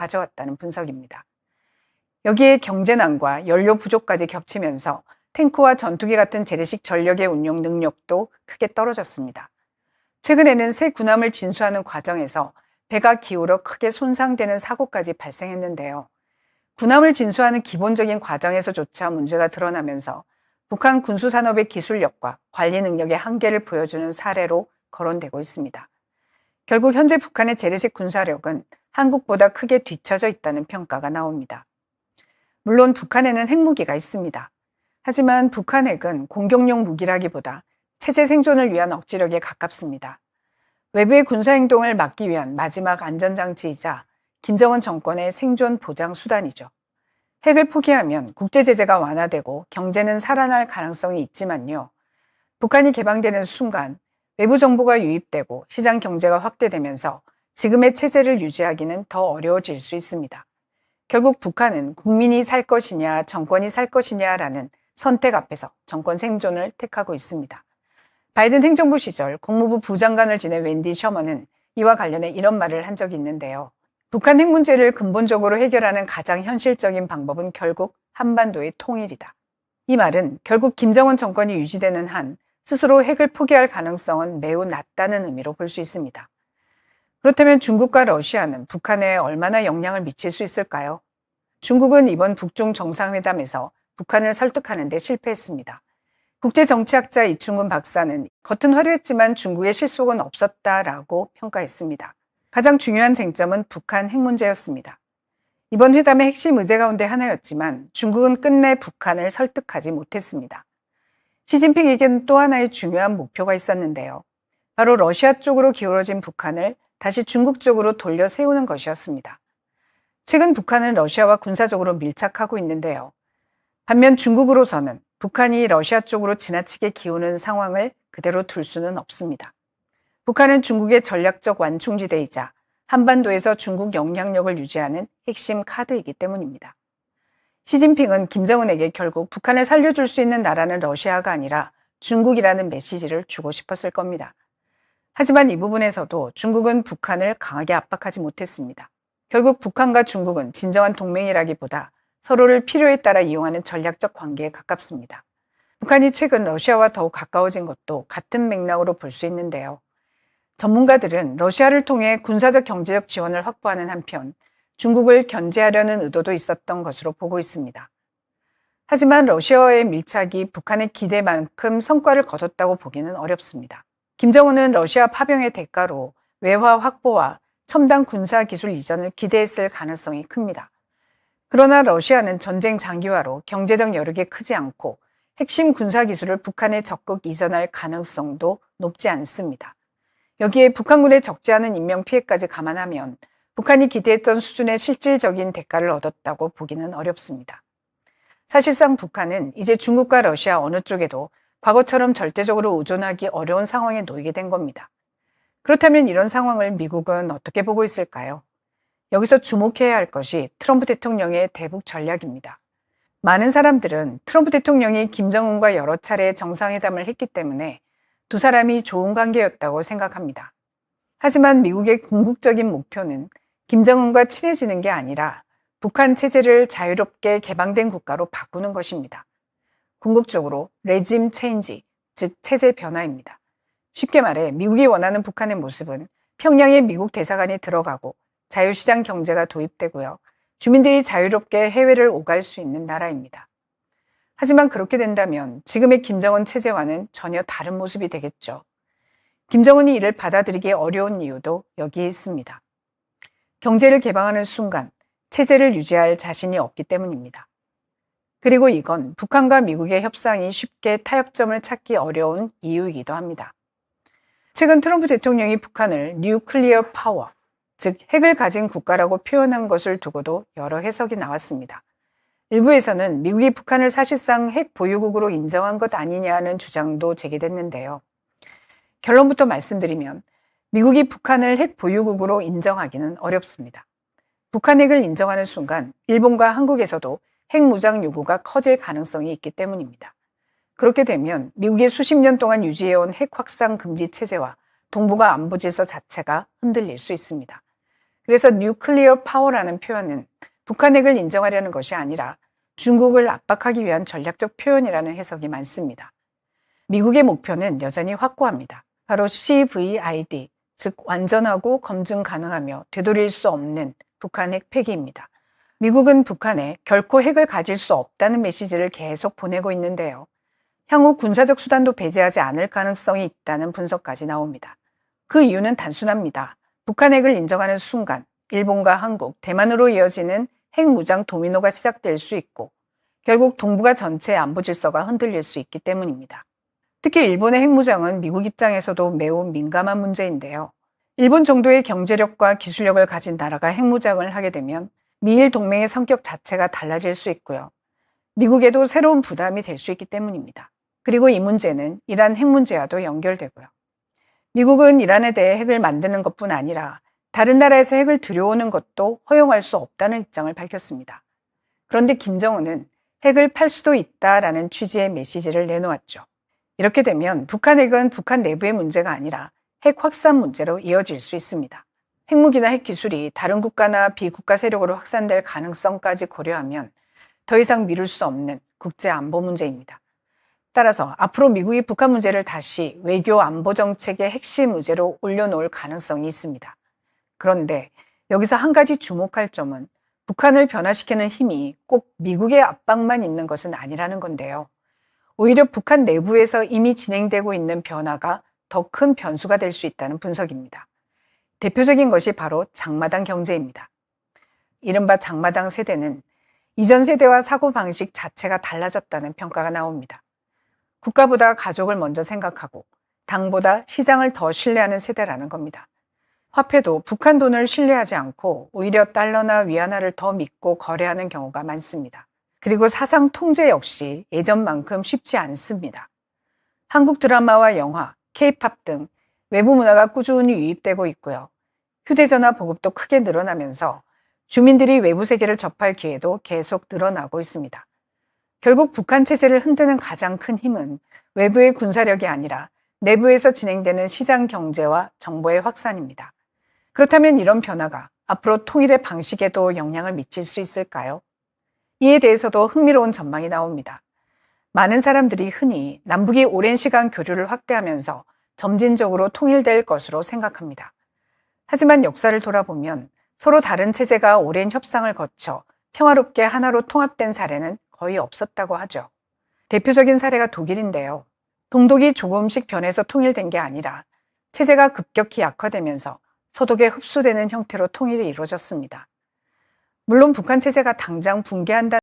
가져왔다는 분석입니다. 여기에 경제난과 연료 부족까지 겹치면서 탱크와 전투기 같은 재래식 전력의 운용 능력도 크게 떨어졌습니다. 최근에는 새 군함을 진수하는 과정에서 배가 기울어 크게 손상되는 사고까지 발생했는데요. 군함을 진수하는 기본적인 과정에서조차 문제가 드러나면서 북한 군수산업의 기술력과 관리 능력의 한계를 보여주는 사례로 거론되고 있습니다. 결국 현재 북한의 재래식 군사력은 한국보다 크게 뒤처져 있다는 평가가 나옵니다. 물론 북한에는 핵무기가 있습니다. 하지만 북한 핵은 공격용 무기라기보다 체제 생존을 위한 억지력에 가깝습니다. 외부의 군사행동을 막기 위한 마지막 안전장치이자 김정은 정권의 생존 보장 수단이죠. 핵을 포기하면 국제제재가 완화되고 경제는 살아날 가능성이 있지만요. 북한이 개방되는 순간 외부 정보가 유입되고 시장 경제가 확대되면서 지금의 체제를 유지하기는 더 어려워질 수 있습니다. 결국 북한은 국민이 살 것이냐 정권이 살 것이냐라는 선택 앞에서 정권 생존을 택하고 있습니다. 바이든 행정부 시절 국무부 부장관을 지낸 웬디 셔먼은 이와 관련해 이런 말을 한 적이 있는데요. 북한 핵 문제를 근본적으로 해결하는 가장 현실적인 방법은 결국 한반도의 통일이다. 이 말은 결국 김정은 정권이 유지되는 한 스스로 핵을 포기할 가능성은 매우 낮다는 의미로 볼 수 있습니다. 그렇다면 중국과 러시아는 북한에 얼마나 영향을 미칠 수 있을까요? 중국은 이번 북중 정상회담에서 북한을 설득하는 데 실패했습니다. 국제정치학자 이충근 박사는 겉은 화려했지만 중국의 실속은 없었다라고 평가했습니다. 가장 중요한 쟁점은 북한 핵 문제였습니다. 이번 회담의 핵심 의제 가운데 하나였지만 중국은 끝내 북한을 설득하지 못했습니다. 시진핑에게는 또 하나의 중요한 목표가 있었는데요. 바로 러시아 쪽으로 기울어진 북한을 다시 중국 쪽으로 돌려 세우는 것이었습니다. 최근 북한은 러시아와 군사적으로 밀착하고 있는데요. 반면 중국으로서는 북한이 러시아 쪽으로 지나치게 기우는 상황을 그대로 둘 수는 없습니다. 북한은 중국의 전략적 완충지대이자 한반도에서 중국 영향력을 유지하는 핵심 카드이기 때문입니다. 시진핑은 김정은에게 결국 북한을 살려줄 수 있는 나라는 러시아가 아니라 중국이라는 메시지를 주고 싶었을 겁니다. 하지만 이 부분에서도 중국은 북한을 강하게 압박하지 못했습니다. 결국 북한과 중국은 진정한 동맹이라기보다 서로를 필요에 따라 이용하는 전략적 관계에 가깝습니다. 북한이 최근 러시아와 더욱 가까워진 것도 같은 맥락으로 볼 수 있는데요. 전문가들은 러시아를 통해 군사적 경제적 지원을 확보하는 한편 중국을 견제하려는 의도도 있었던 것으로 보고 있습니다. 하지만 러시아와의 밀착이 북한의 기대만큼 성과를 거뒀다고 보기는 어렵습니다. 김정은은 러시아 파병의 대가로 외화 확보와 첨단 군사 기술 이전을 기대했을 가능성이 큽니다. 그러나 러시아는 전쟁 장기화로 경제적 여력이 크지 않고 핵심 군사 기술을 북한에 적극 이전할 가능성도 높지 않습니다. 여기에 북한군의 적지 않은 인명 피해까지 감안하면 북한이 기대했던 수준의 실질적인 대가를 얻었다고 보기는 어렵습니다. 사실상 북한은 이제 중국과 러시아 어느 쪽에도 과거처럼 절대적으로 의존하기 어려운 상황에 놓이게 된 겁니다. 그렇다면 이런 상황을 미국은 어떻게 보고 있을까요? 여기서 주목해야 할 것이 트럼프 대통령의 대북 전략입니다. 많은 사람들은 트럼프 대통령이 김정은과 여러 차례 정상회담을 했기 때문에 두 사람이 좋은 관계였다고 생각합니다. 하지만 미국의 궁극적인 목표는 김정은과 친해지는 게 아니라 북한 체제를 자유롭게 개방된 국가로 바꾸는 것입니다. 궁극적으로 레짐 체인지, 즉 체제 변화입니다. 쉽게 말해 미국이 원하는 북한의 모습은 평양에 미국 대사관이 들어가고 자유시장 경제가 도입되고요. 주민들이 자유롭게 해외를 오갈 수 있는 나라입니다. 하지만 그렇게 된다면 지금의 김정은 체제와는 전혀 다른 모습이 되겠죠. 김정은이 이를 받아들이기 어려운 이유도 여기에 있습니다. 경제를 개방하는 순간 체제를 유지할 자신이 없기 때문입니다. 그리고 이건 북한과 미국의 협상이 쉽게 타협점을 찾기 어려운 이유이기도 합니다. 최근 트럼프 대통령이 북한을 뉴클리어 파워, 즉 핵을 가진 국가라고 표현한 것을 두고도 여러 해석이 나왔습니다. 일부에서는 미국이 북한을 사실상 핵 보유국으로 인정한 것 아니냐는 주장도 제기됐는데요. 결론부터 말씀드리면 미국이 북한을 핵 보유국으로 인정하기는 어렵습니다. 북한 핵을 인정하는 순간 일본과 한국에서도 핵 무장 요구가 커질 가능성이 있기 때문입니다. 그렇게 되면 미국이 수십 년 동안 유지해온 핵 확산 금지 체제와 동북아 안보 질서 자체가 흔들릴 수 있습니다. 그래서 뉴클리어 파워라는 표현은 북한 핵을 인정하려는 것이 아니라 중국을 압박하기 위한 전략적 표현이라는 해석이 많습니다. 미국의 목표는 여전히 확고합니다. 바로 CVID, 즉 완전하고 검증 가능하며 되돌릴 수 없는 북한 핵 폐기입니다. 미국은 북한에 결코 핵을 가질 수 없다는 메시지를 계속 보내고 있는데요. 향후 군사적 수단도 배제하지 않을 가능성이 있다는 분석까지 나옵니다. 그 이유는 단순합니다. 북한 핵을 인정하는 순간 일본과 한국, 대만으로 이어지는 핵무장 도미노가 시작될 수 있고 결국 동북아 전체의 안보 질서가 흔들릴 수 있기 때문입니다. 특히 일본의 핵무장은 미국 입장에서도 매우 민감한 문제인데요. 일본 정도의 경제력과 기술력을 가진 나라가 핵무장을 하게 되면 미일 동맹의 성격 자체가 달라질 수 있고요. 미국에도 새로운 부담이 될 수 있기 때문입니다. 그리고 이 문제는 이란 핵 문제와도 연결되고요. 미국은 이란에 대해 핵을 만드는 것뿐 아니라 다른 나라에서 핵을 들여오는 것도 허용할 수 없다는 입장을 밝혔습니다. 그런데 김정은은 핵을 팔 수도 있다라는 취지의 메시지를 내놓았죠. 이렇게 되면 북한 핵은 북한 내부의 문제가 아니라 핵 확산 문제로 이어질 수 있습니다. 핵무기나 핵기술이 다른 국가나 비국가 세력으로 확산될 가능성까지 고려하면 더 이상 미룰 수 없는 국제 안보 문제입니다. 따라서 앞으로 미국이 북한 문제를 다시 외교 안보 정책의 핵심 의제로 올려놓을 가능성이 있습니다. 그런데 여기서 한 가지 주목할 점은 북한을 변화시키는 힘이 꼭 미국의 압박만 있는 것은 아니라는 건데요. 오히려 북한 내부에서 이미 진행되고 있는 변화가 더 큰 변수가 될 수 있다는 분석입니다. 대표적인 것이 바로 장마당 경제입니다. 이른바 장마당 세대는 이전 세대와 사고방식 자체가 달라졌다는 평가가 나옵니다. 국가보다 가족을 먼저 생각하고 당보다 시장을 더 신뢰하는 세대라는 겁니다. 화폐도 북한 돈을 신뢰하지 않고 오히려 달러나 위안화를 더 믿고 거래하는 경우가 많습니다. 그리고 사상 통제 역시 예전만큼 쉽지 않습니다. 한국 드라마와 영화, K-팝 등 외부 문화가 꾸준히 유입되고 있고요. 휴대전화 보급도 크게 늘어나면서 주민들이 외부 세계를 접할 기회도 계속 늘어나고 있습니다. 결국 북한 체제를 흔드는 가장 큰 힘은 외부의 군사력이 아니라 내부에서 진행되는 시장 경제와 정보의 확산입니다. 그렇다면 이런 변화가 앞으로 통일의 방식에도 영향을 미칠 수 있을까요? 이에 대해서도 흥미로운 전망이 나옵니다. 많은 사람들이 흔히 남북이 오랜 시간 교류를 확대하면서 점진적으로 통일될 것으로 생각합니다. 하지만 역사를 돌아보면 서로 다른 체제가 오랜 협상을 거쳐 평화롭게 하나로 통합된 사례는 거의 없었다고 하죠. 대표적인 사례가 독일인데요. 동독이 조금씩 변해서 통일된 게 아니라 체제가 급격히 약화되면서 서독에 흡수되는 형태로 통일이 이루어졌습니다. 물론 북한 체제가 당장 붕괴한다는